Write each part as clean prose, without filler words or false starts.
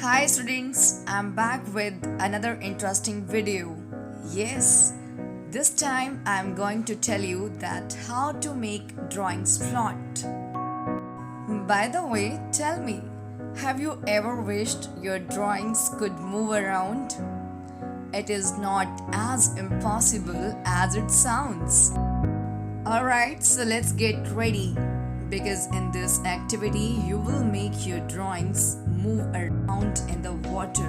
Hi students, I'm back with another interesting video. Yes, this time I'm going to tell you that how to make drawings float. By the way, tell me, have you ever wished your drawings could move around? It is not as impossible as it sounds. Alright, so let's get ready. Because in this activity, you will make your drawings move around in the water.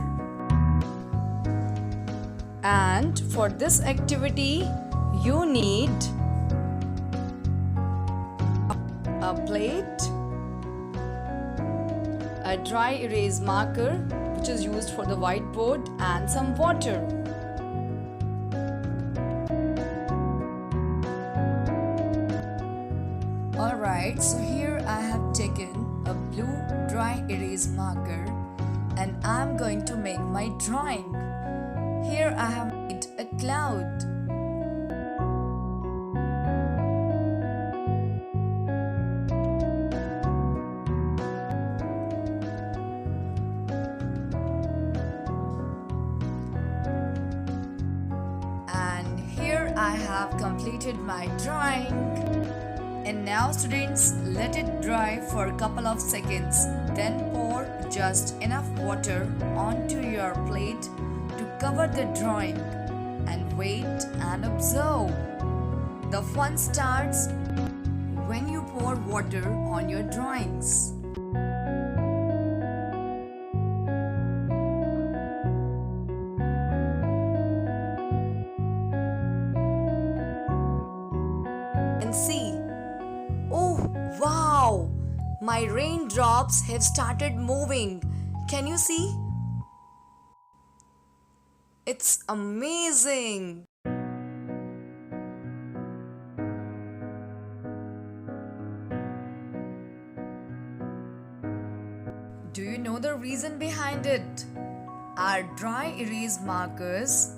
And for this activity, you need a plate, a dry erase marker which is used for the whiteboard, and some water. Alright, so here I have taken a blue dry erase marker and I'm going to make my drawing. Here I have made a cloud. And here I have completed my drawing. And now students, let it dry for a couple of seconds. Then pour just enough water onto your plate to cover the drawing and wait and observe. The fun starts when you pour water on your drawings. And see, oh wow, my raindrops have started moving. Can you see? It's amazing. Do you know the reason behind it? Our dry erase markers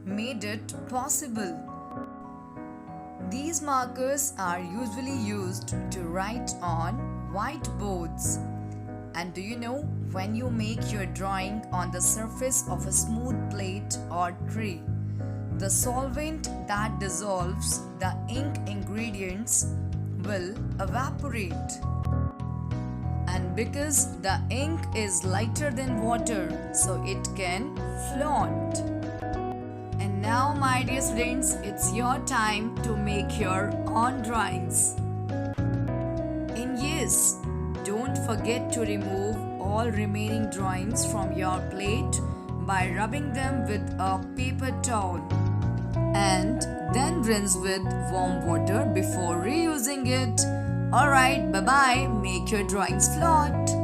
made it possible. These markers are usually used to write on whiteboards. And do you know, when you make your drawing on the surface of a smooth plate or tray, the solvent that dissolves the ink ingredients will evaporate. And because the ink is lighter than water, so it can float. And now, my dear students, it's your time to make your own drawings. And yes, don't forget to remove all remaining drawings from your plate by rubbing them with a paper towel. And then rinse with warm water before reusing it. Alright, bye-bye. Make your drawings float.